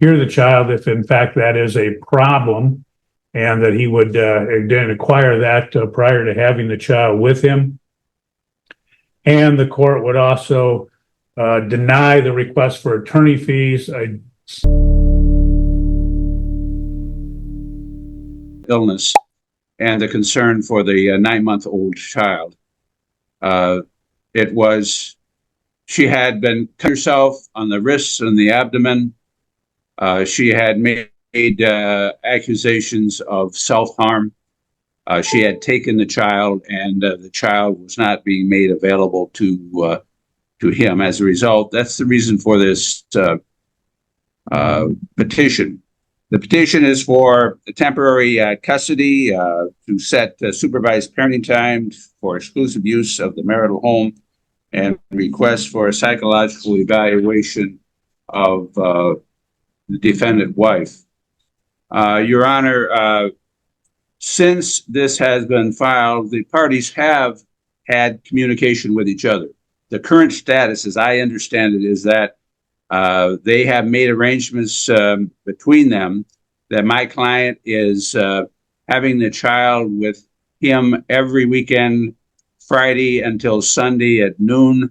hear the child if in fact that is a problem, and that he would again acquire that prior to having the child with him. And the court would also deny the request for attorney fees. Illness and the concern for the 9-month-old child. She had been cut herself on the wrists and the abdomen. She had made accusations of self-harm. She had taken the child, and the child was not being made available to him. As a result, that's the reason for this petition. The petition is for temporary custody to set supervised parenting time for exclusive use of the marital home, and request for a psychological evaluation of the defendant wife. Your Honor, since this has been filed, the parties have had communication with each other. The current status, as I understand it, is that they have made arrangements between them that my client is having the child with him every weekend, Friday until Sunday at noon,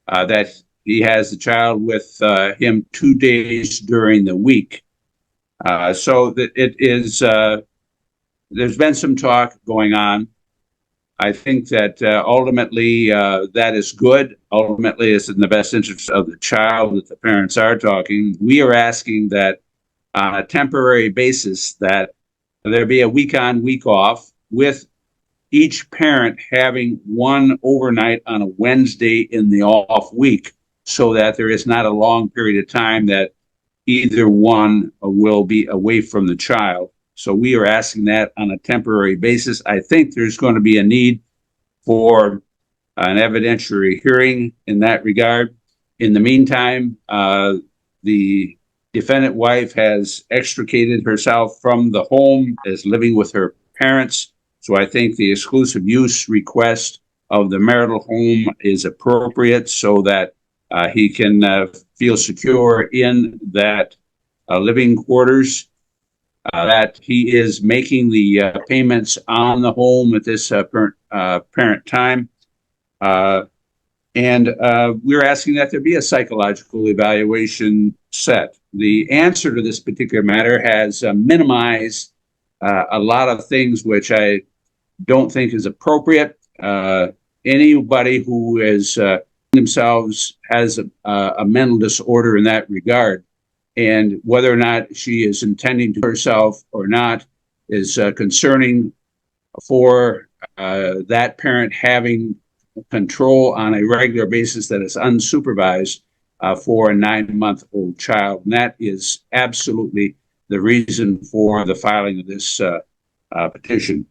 that he has the child with him 2 days during the week. So that it is, there's been some talk going on. I think that ultimately that is good. Ultimately, it's in the best interest of the child that the parents are talking. We are asking that on a temporary basis that there be a week on, week off, with each parent having one overnight on a Wednesday in the off week, so that there is not a long period of time that either one will be away from the child. So we are asking that on a temporary basis. I think there's going to be a need for an evidentiary hearing in that regard. In the meantime, the defendant wife has extricated herself from the home, is living with her parents. So I think the exclusive use request of the marital home is appropriate, so that he can feel secure in that living quarters, that he is making the payments on the home at this parent time. And we're asking that there be a psychological evaluation set. The answer to this particular matter has minimized a lot of things which I don't think is appropriate. Anybody who is themselves has a mental disorder in that regard, and whether or not she is intending to herself or not is concerning for that parent having control on a regular basis that is unsupervised for a 9-month-old child. And that is absolutely the reason for the filing of this petition.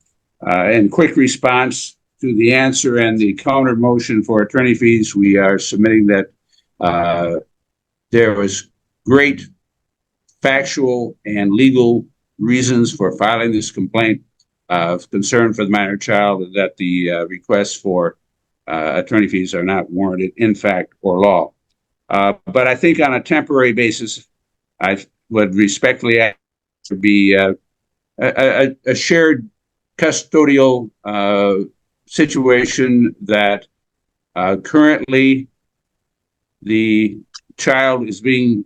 In quick response to the answer and the counter motion for attorney fees, we are submitting that there was great factual and legal reasons for filing this complaint of concern for the minor child, and that the requests for attorney fees are not warranted in fact or law. But I think on a temporary basis, I would respectfully ask to be a shared custodial situation, that currently the child is being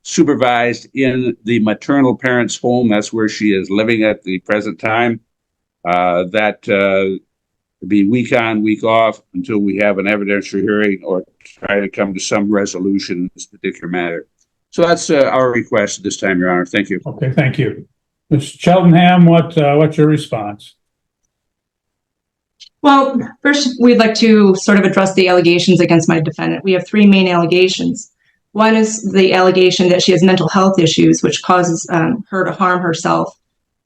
supervised in the maternal parent's home. That's where she is living at the present time. That be week on, week off until we have an evidentiary hearing or try to come to some resolution in this particular matter. So that's our request at this time, Your Honor. Thank you. Okay, thank you. Mr. Cheltenham, what's your response? Well, first, we'd like to sort of address the allegations against my defendant. We have 3 main allegations. One is the allegation that she has mental health issues, which causes her to harm herself.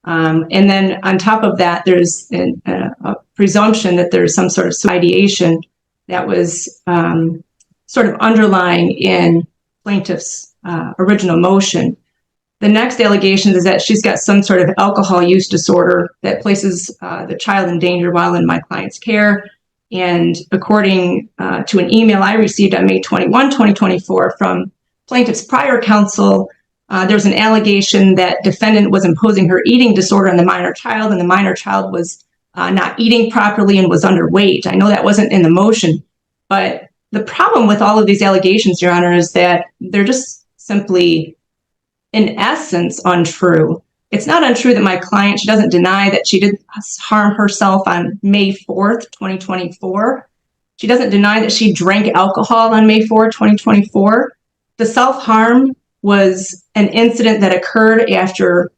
And then on top of that, there's a presumption that there's some sort of ideation that was sort of underlying in plaintiff's original motion. The next allegation is that she's got some sort of alcohol use disorder that places the child in danger while in my client's care. And according to an email I received on May 21, 2024 from plaintiff's prior counsel, There's an allegation that defendant was imposing her eating disorder on the minor child, and the minor child was not eating properly and was underweight. I know that wasn't in the motion, but the problem with all of these allegations, Your Honor, is that they're just simply, in essence, untrue. It's not untrue that my client, she doesn't deny that she did harm herself on May 4th, 2024. She doesn't deny that she drank alcohol on May 4th, 2024. The self-harm was an incident that occurred after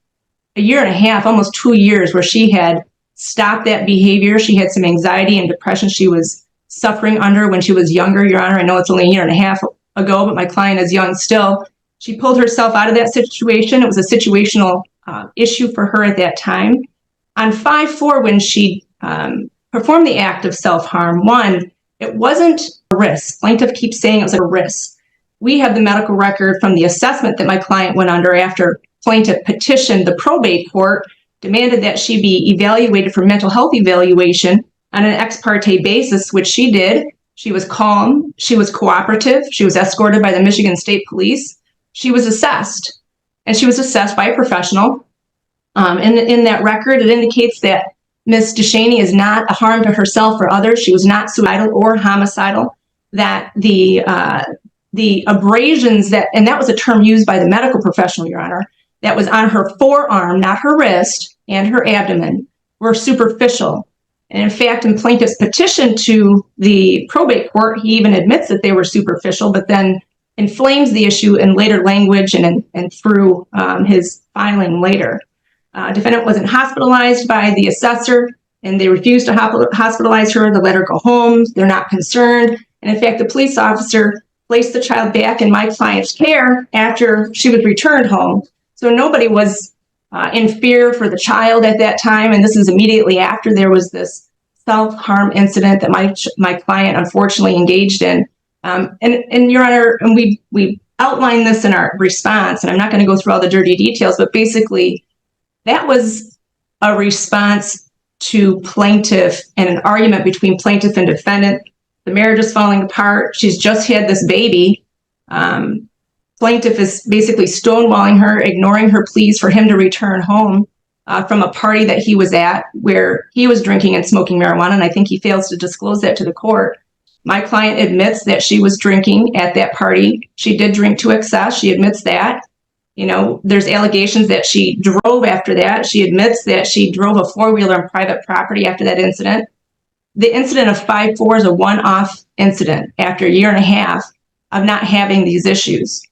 a year and a half, almost 2 years, where she had stopped that behavior. She had some anxiety and depression she was suffering under when she was younger, Your Honor. I know it's only a year and a half ago, but my client is young still. She pulled herself out of that situation. It was a situational issue for her at that time. On 5/4, when she performed the act of self-harm, one, it wasn't a risk. Plaintiff keeps saying it was a risk. We have the medical record from the assessment that my client went under after plaintiff petitioned the probate court, demanded that she be evaluated for mental health evaluation on an ex parte basis, which she did. She was calm. She was cooperative. She was escorted by the Michigan State Police. She was assessed, and she was assessed by a professional. And in that record, it indicates that Ms. Deschaney is not a harm to herself or others. She was not suicidal or homicidal. That the abrasions and that was a term used by the medical professional, Your Honor, that was on her forearm, not her wrist, and her abdomen, were superficial. And in fact, in plaintiff's petition to the probate court, he even admits that they were superficial, but then inflames the issue in later language and through his filing later. Defendant wasn't hospitalized by the assessor, and they refused to hospitalize her. They let her go home. They're not concerned. And in fact, the police officer placed the child back in my client's care after she was returned home. So nobody was in fear for the child at that time. And this is immediately after there was this self-harm incident that my client unfortunately engaged in. And Your Honor, and we outlined this in our response, and I'm not going to go through all the dirty details, but basically that was a response to plaintiff and an argument between plaintiff and defendant. The marriage is falling apart. She's just had this baby. Plaintiff is basically stonewalling her, ignoring her pleas for him to return home from a party that he was at where he was drinking and smoking marijuana, and I think he fails to disclose that to the court. My client admits that she was drinking at that party. She did drink to excess. She admits that. You know, there's allegations that she drove after that. She admits that she drove a four-wheeler on private property after that incident. The incident of 5/4 is a one-off incident after a year and a half of not having these issues.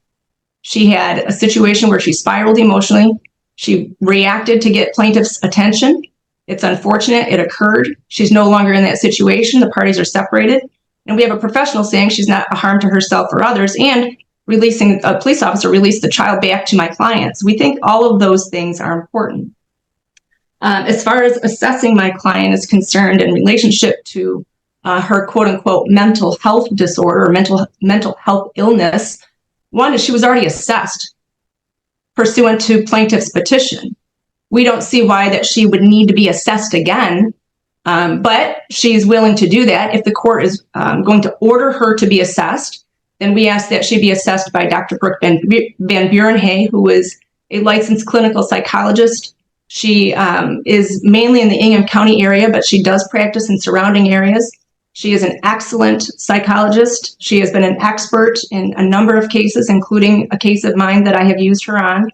She had a situation where she spiraled emotionally. She reacted to get plaintiff's attention. It's unfortunate. It occurred. She's no longer in that situation. The parties are separated. And we have a professional saying she's not a harm to herself or others, and releasing a police officer released the child back to my clients. We think all of those things are important. As far as assessing my client is concerned in relationship to her quote unquote mental health disorder or mental health illness, one is she was already assessed pursuant to plaintiff's petition. We don't see why that she would need to be assessed again, but she's willing to do that. If the court is going to order her to be assessed, then we ask that she be assessed by Dr. Brooke Van Burenhay, who is a licensed clinical psychologist. She is mainly in the Ingham County area, but she does practice in surrounding areas. She is an excellent psychologist. She has been an expert in a number of cases, including a case of mine that I have used her on.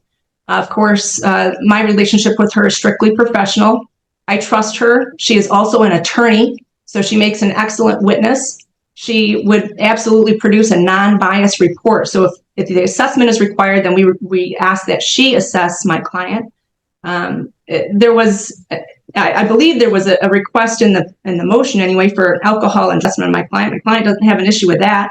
Of course, my relationship with her is strictly professional. I trust her. She is also an attorney, so she makes an excellent witness. She would absolutely produce a non-biased report. So if the assessment is required, then we ask that she assess my client. I believe there was a request in the motion anyway for alcohol assessment of my client. My client doesn't have an issue with that.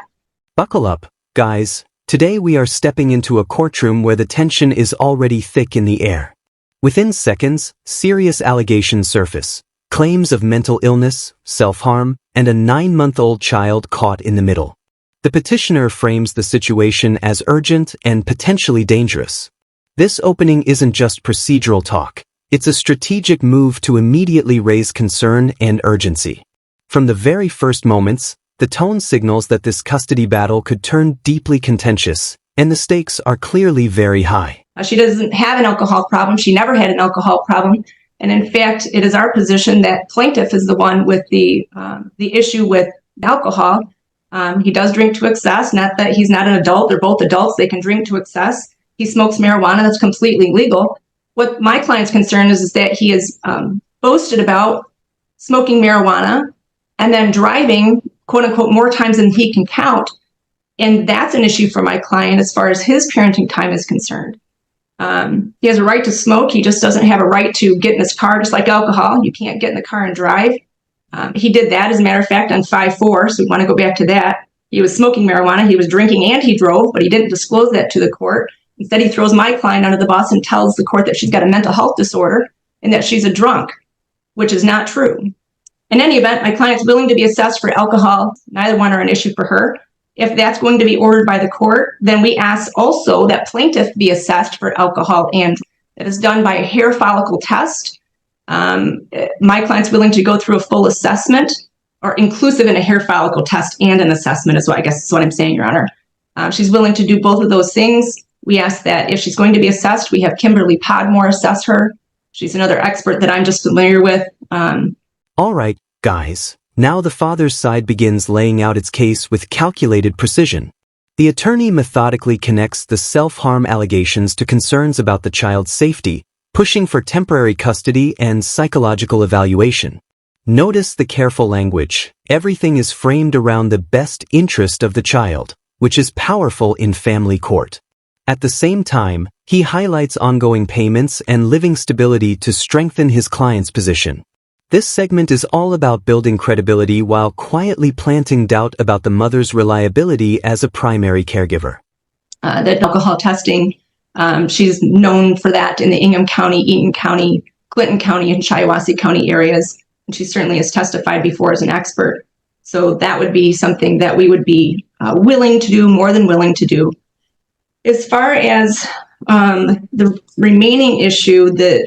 Buckle up, guys. Today we are stepping into a courtroom where the tension is already thick in the air. Within seconds, serious allegations surface. Claims of mental illness, self-harm, and a 9-month-old child caught in the middle. The petitioner frames the situation as urgent and potentially dangerous. This opening isn't just procedural talk. It's a strategic move to immediately raise concern and urgency. From the very first moments, the tone signals that this custody battle could turn deeply contentious, and the stakes are clearly very high. She doesn't have an alcohol problem. She never had an alcohol problem. And in fact, it is our position that plaintiff is the one with the issue with alcohol. He does drink to excess, not that he's not an adult. They're both adults. They can drink to excess. He smokes marijuana. That's completely legal. What my client's concern is that he has boasted about smoking marijuana and then driving, quote unquote, more times than he can count. And that's an issue for my client as far as his parenting time is concerned. He has a right to smoke. He just doesn't have a right to get in his car, just like alcohol. You can't get in the car and drive. He did that, as a matter of fact, on 5/4. So we want to go back to that. He was smoking marijuana. He was drinking and he drove, but he didn't disclose that to the court. Instead, he throws my client under the bus and tells the court that she's got a mental health disorder and that she's a drunk, which is not true. In any event, my client's willing to be assessed for alcohol. Neither one are an issue for her. If that's going to be ordered by the court, then we ask also that plaintiff be assessed for alcohol, and that is done by a hair follicle test. My client's willing to go through a full assessment, or inclusive in a hair follicle test and an assessment is what I guess is what I'm saying, Your Honor. She's willing to do both of those things. We ask that if she's going to be assessed, we have Kimberly Podmore assess her. She's another expert that I'm just familiar with. All right, guys. Now the father's side begins laying out its case with calculated precision. The attorney methodically connects the self-harm allegations to concerns about the child's safety, pushing for temporary custody and psychological evaluation. Notice the careful language. Everything is framed around the best interest of the child, which is powerful in family court. At the same time, he highlights ongoing payments and living stability to strengthen his client's position. This segment is all about building credibility while quietly planting doubt about the mother's reliability as a primary caregiver. That alcohol testing, she's known for that in the Ingham County, Eaton County, Clinton County, and Shiawassee County areas. And she certainly has testified before as an expert. So that would be something that we would be willing to do, more than willing to do. As far as the remaining issue, the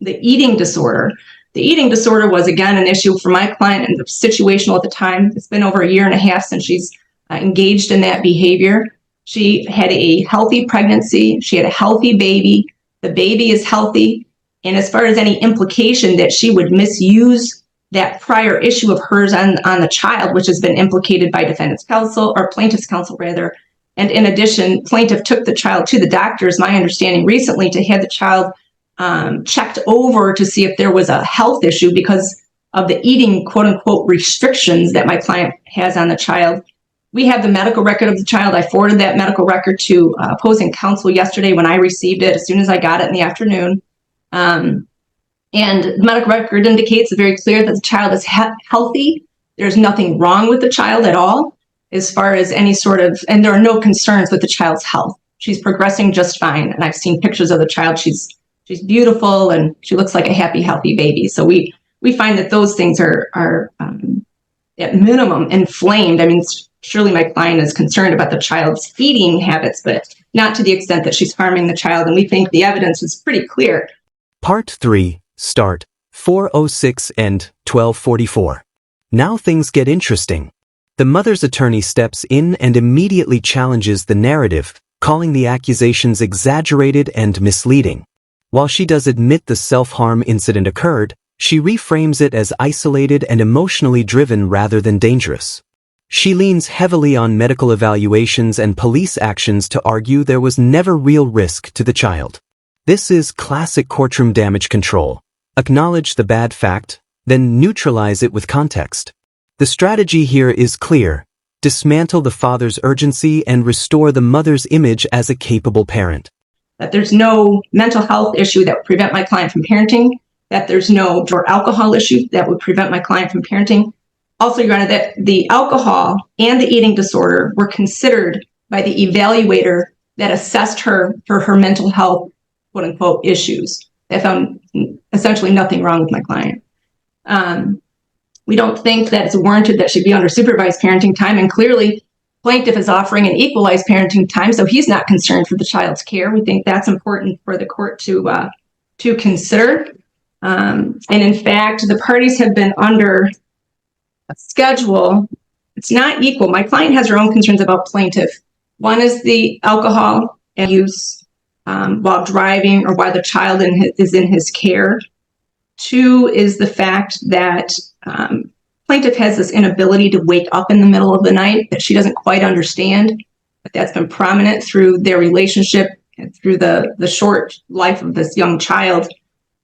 eating disorder, the eating disorder was, again, an issue for my client and situational at the time. It's been over 1.5 years since she's engaged in that behavior. She had a healthy pregnancy. She had a healthy baby. The baby is healthy. And as far as any implication that she would misuse that prior issue of hers on the child, which has been implicated by defendant's counsel, or plaintiff's counsel rather. And in addition, plaintiff took the child to the doctors, my understanding recently, to have the child checked over to see if there was a health issue because of the eating, quote unquote, restrictions that my client has on the child. We have the medical record of the child. I forwarded that medical record to opposing counsel yesterday when I received it, as soon as I got it in the afternoon. And the medical record indicates very clear that the child is healthy. There's nothing wrong with the child at all as far as any sort of, and there are no concerns with the child's health. She's progressing just fine. And I've seen pictures of the child. She's beautiful and she looks like a happy, healthy baby. So we find that those things are at minimum inflamed. I mean, surely my client is concerned about the child's feeding habits, but not to the extent that she's harming the child. And we think the evidence is pretty clear. Part 3, start 4:06 and 12:44. Now things get interesting. The mother's attorney steps in and immediately challenges the narrative, calling the accusations exaggerated and misleading. While she does admit the self-harm incident occurred, she reframes it as isolated and emotionally driven rather than dangerous. She leans heavily on medical evaluations and police actions to argue there was never real risk to the child. This is classic courtroom damage control. Acknowledge the bad fact, then neutralize it with context. The strategy here is clear. Dismantle the father's urgency and restore the mother's image as a capable parent. That there's no mental health issue that would prevent my client from parenting, that there's no drug alcohol issue that would prevent my client from parenting. Also, Your Honor, that the alcohol and the eating disorder were considered by the evaluator that assessed her for her mental health, quote unquote, issues. They found essentially nothing wrong with my client. We don't think that it's warranted that she be under supervised parenting time, and clearly plaintiff is offering an equalized parenting time, so he's not concerned for the child's care. We think that's important for the court to consider. And in fact, the parties have been under a schedule. It's not equal. My client has her own concerns about plaintiff. One is the alcohol use. while driving or while the child is in his care. 2 is the fact that plaintiff has this inability to wake up in the middle of the night that she doesn't quite understand, but that's been prominent through their relationship and through the short life of this young child.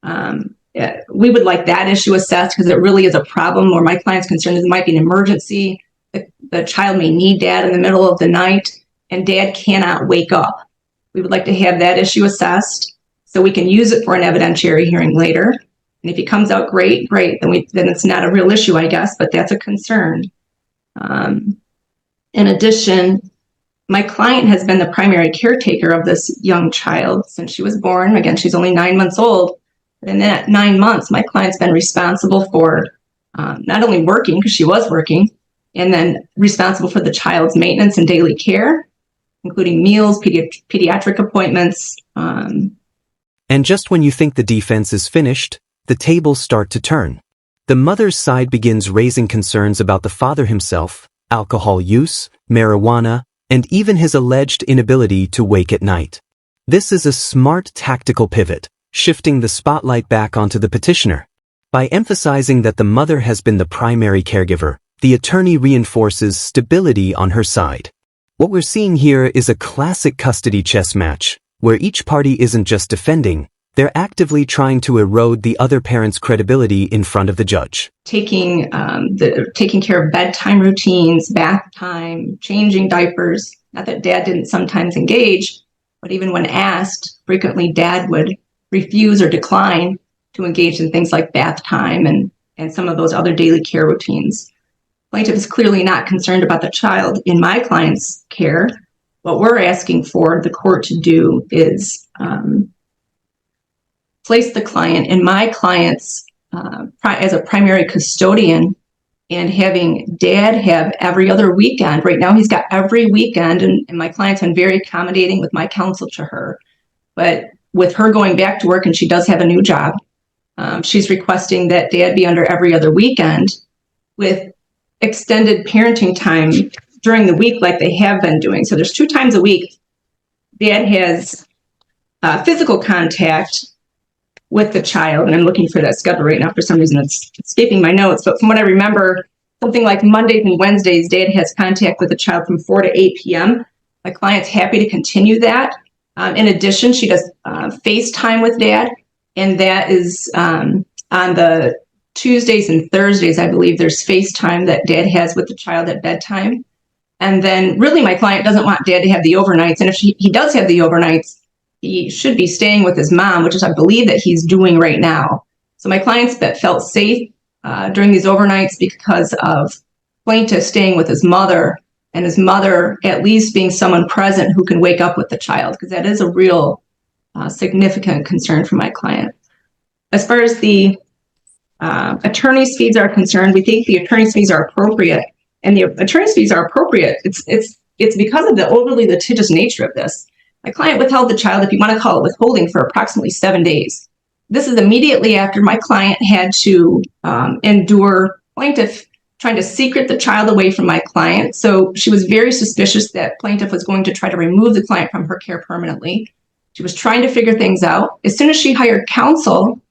We would like that issue assessed because it really is a problem where my client's concerned that it might be an emergency. The child may need dad in the middle of the night and dad cannot wake up. We would like to have that issue assessed so we can use it for an evidentiary hearing later. And if he comes out great, then it's not a real issue, I guess, but that's a concern. In addition, my client has been the primary caretaker of this young child since she was born. Again, she's only 9 months old. But in that 9 months, my client's been responsible for not only working, because she was working, and then responsible for the child's maintenance and daily care, including meals, pediatric appointments. And just when you think the defense is finished, the tables start to turn. The mother's side begins raising concerns about the father himself, alcohol use, marijuana, and even his alleged inability to wake at night. This is a smart tactical pivot, shifting the spotlight back onto the petitioner. By emphasizing that the mother has been the primary caregiver, the attorney reinforces stability on her side. What we're seeing here is a classic custody chess match, where each party isn't just defending, they're actively trying to erode the other parent's credibility in front of the judge. Taking care of bedtime routines, bath time, changing diapers. Not that dad didn't sometimes engage, but even when asked, frequently dad would refuse or decline to engage in things like bath time and some of those other daily care routines. Plaintiff is clearly not concerned about the child in my client's care. What we're asking for the court to do is place the client in my client's as a primary custodian and having dad have every other weekend. Right now he's got every weekend, and my client's been very accommodating with my counsel to her. But with her going back to work, and she does have a new job, she's requesting that dad be under every other weekend with extended parenting time during the week like they have been doing. So there's 2 times a week dad has physical contact with the child, and I'm looking for that schedule right now. For some reason, it's escaping my notes, but from what I remember, something like Mondays and Wednesdays, dad has contact with the child from 4 to 8 p.m. My client's happy to continue that. In addition, she does FaceTime with dad, and that is on the Tuesdays and Thursdays, I believe there's FaceTime that dad has with the child at bedtime. And then really my client doesn't want dad to have the overnights, and if he does have the overnights, he should be staying with his mom, which is I believe that he's doing right now. So my clients felt safe during these overnights because of plaintiff staying with his mother, and his mother at least being someone present who can wake up with the child, because that is a real significant concern for my client. As far as the attorney's fees are concerned, we think the attorney's fees are appropriate, and the attorney's fees are appropriate. It's because of the overly litigious nature of this. My client withheld the child, if you want to call it withholding, for approximately 7 days. This is immediately after my client had to endure plaintiff trying to secret the child away from my client. So she was very suspicious that plaintiff was going to try to remove the client from her care permanently. She was trying to figure things out. As soon as she hired counsel,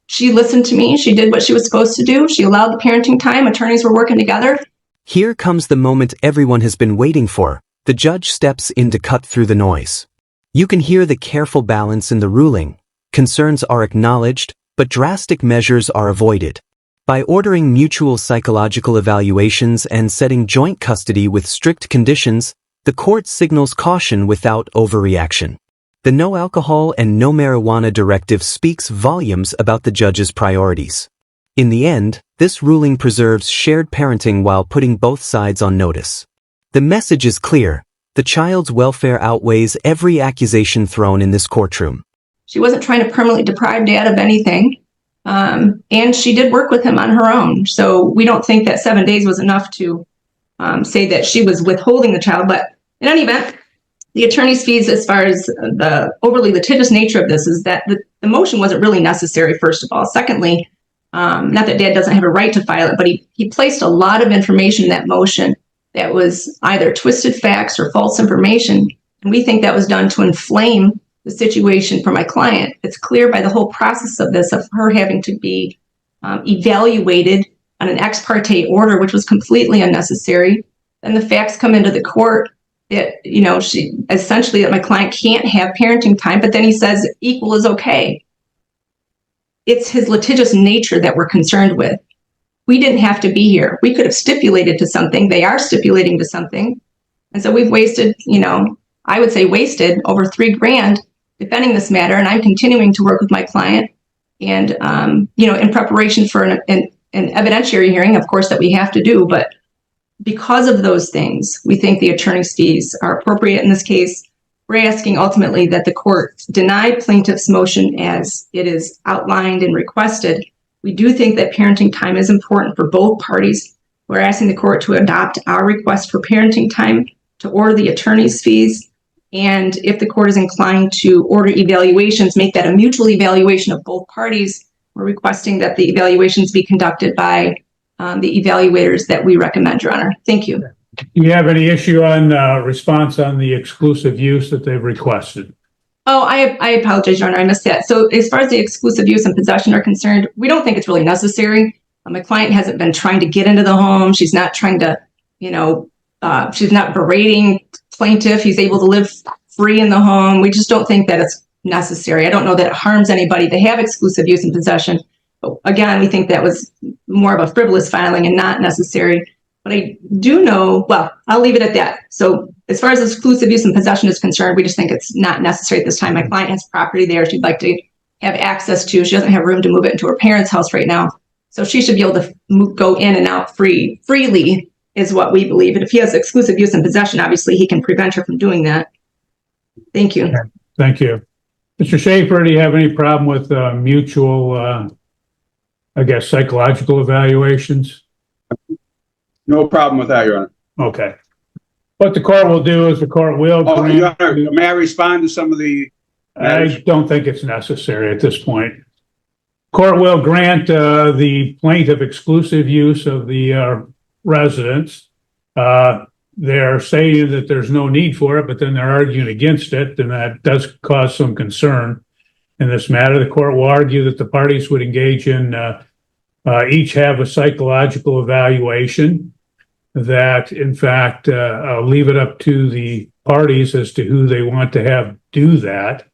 she listened to me. She did what she was supposed to do. She allowed the parenting time. Attorneys were working together. Here comes the moment everyone has been waiting for. The judge steps in to cut through the noise. You can hear the careful balance in the ruling. Concerns are acknowledged, but drastic measures are avoided. By ordering mutual psychological evaluations and setting joint custody with strict conditions, the court signals caution without overreaction. The no alcohol and no marijuana directive speaks volumes about the judge's priorities. In the end, this ruling preserves shared parenting while putting both sides on notice. The message is clear. The child's welfare outweighs every accusation thrown in this courtroom. She wasn't trying to permanently deprive dad of anything. And she did work with him on her own. So we don't think that 7 days was enough to say that she was withholding the child. But in any event, the attorney's fees, as far as the overly litigious nature of this, is that the motion wasn't really necessary, first of all. Secondly, not that dad doesn't have a right to file it, but he placed a lot of information in that motion that was either twisted facts or false information And we think that was done to inflame the situation for my client. It's clear by the whole process of this, of her having to be evaluated on an ex parte order, which was completely unnecessary. Then the facts come into the court that, she essentially that my client can't have parenting time, but then he says equal is okay. It's his litigious nature that we're concerned with. We didn't have to be here. We could have stipulated to something. They are stipulating to something. And so we've wasted, I would say wasted over $3,000 defending this matter. And I'm continuing to work with my client and, in preparation for an evidentiary hearing, of course, that we have to do. But because of those things, we think the attorney's fees are appropriate in this case. We're asking ultimately that the court deny plaintiff's motion as it is outlined and requested. We do think that parenting time is important for both parties. We're asking the court to adopt our request for parenting time, to order the attorney's fees, and if the court is inclined to order evaluations, make that a mutual evaluation of both parties. We're requesting that the evaluations be conducted by the evaluators that we recommend, Your Honor. Thank you. Do you have any issue on response on the exclusive use that they've requested? Oh, I apologize, Your Honor. I missed that. So as far as the exclusive use and possession are concerned, we don't think it's really necessary. My client hasn't been trying to get into the home. She's not trying to, she's not berating plaintiff. He's able to live free in the home. We just don't think that it's necessary. I don't know that it harms anybody to have exclusive use and possession. But again, we think that was more of a frivolous filing and not necessary. But I do know, well, I'll leave it at that. So as far as exclusive use and possession is concerned, we just think it's not necessary at this time. My client has property there she'd like to have access to. She doesn't have room to move it into her parents' house right now. So she should be able to go in and out freely is what we believe. And if he has exclusive use and possession, obviously he can prevent her from doing that. Thank you. Thank you. Mr. Schaefer, do you have any problem with mutual, psychological evaluations? No problem with that, Your Honor. Okay. What the court will do is the court will grant. Your Honor, may I respond to some of the matters? I don't think it's necessary at this point. Court will grant the plaintiff exclusive use of the residence. They're saying that there's no need for it, but then they're arguing against it, and that does cause some concern in this matter. The court will argue that the parties would engage in each have a psychological evaluation, that in fact leave it up to the parties as to who they want to have do that.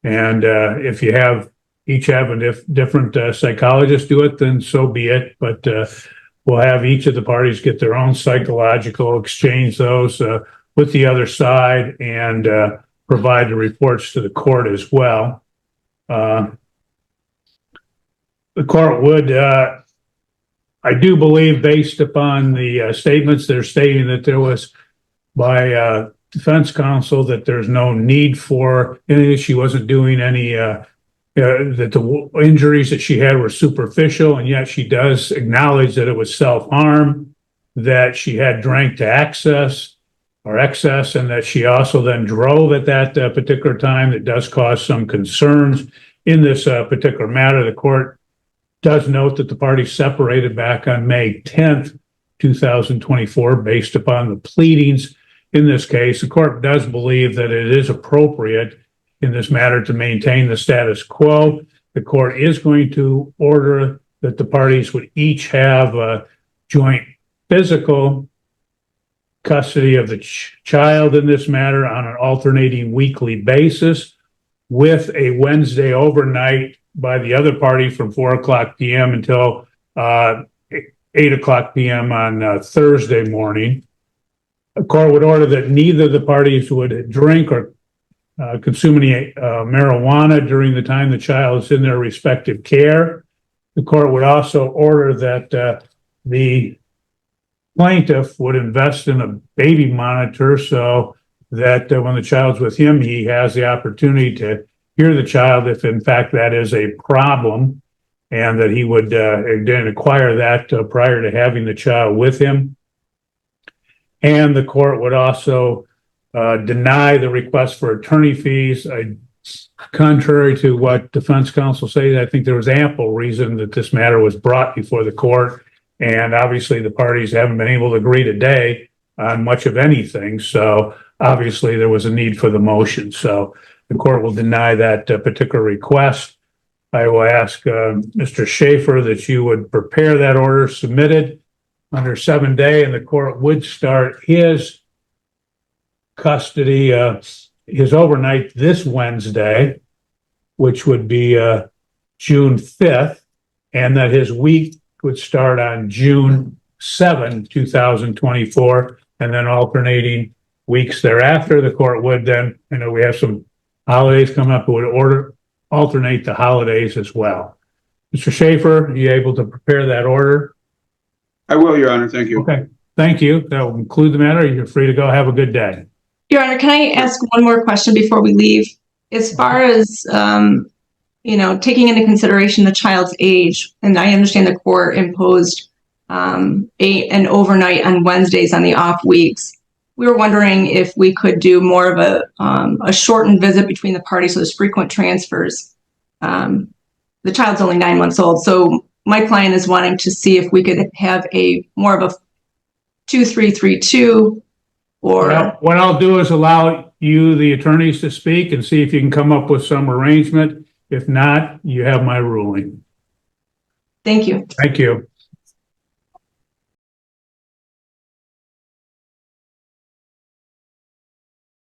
And if you have each have a different psychologist do it, then so be it. But we'll have each of the parties get their own psychological, exchange those with the other side, and provide the reports to the court as well. The court would, I do believe, based upon the statements, they're stating that there was by defense counsel that there's no need for any, she wasn't doing any, that the injuries that she had were superficial, and yet she does acknowledge that it was self-harm, that she had drank to excess, and that she also then drove at that particular time. That does cause some concerns in this particular matter. The court does note that the parties separated back on May 10th, 2024, based upon the pleadings in this case. The court does believe that it is appropriate in this matter to maintain the status quo. The court is going to order that the parties would each have a joint physical custody of the child in this matter on an alternating weekly basis, with a Wednesday overnight by the other party from 4:00 p.m. until 8:00 p.m. on Thursday morning. The court would order that neither of the parties would drink or consume any marijuana during the time the child is in their respective care. The court would also order that the plaintiff would invest in a baby monitor so that when the child's with him, he has the opportunity to hear the child if in fact that is a problem, and that he would again acquire that prior to having the child with him. And the court would also deny the request for attorney fees. Contrary to what defense counsel says, I think there was ample reason that this matter was brought before the court, and obviously the parties haven't been able to agree today on much of anything. So obviously there was a need for the motion. So the court will deny that particular request. I will ask Mr. Schaefer that you would prepare that order submitted under 7-day, and the court would start his custody, his overnight this Wednesday, which would be June 5th, and that his week would start on June 7, 2024, and then alternating weeks thereafter. The court would then, I know we have some holidays coming up, it would alternate the holidays as well. Mr. Schaefer, are you able to prepare that order? I will, Your Honor. Thank you. Okay, thank you. That will conclude the matter. You're free to go. Have a good day. Your Honor, can I ask one more question before we leave? As far as, taking into consideration the child's age, and I understand the court imposed an overnight on Wednesdays on the off weeks. We were wondering if we could do more of a shortened visit between the parties, so there's frequent transfers. The child's only 9 months old, so my client is wanting to see if we could have more of a 2-3-3-2, or Well, what I'll do is allow you, the attorneys, to speak and see if you can come up with some arrangement. If not, you have my ruling. Thank you. Thank you.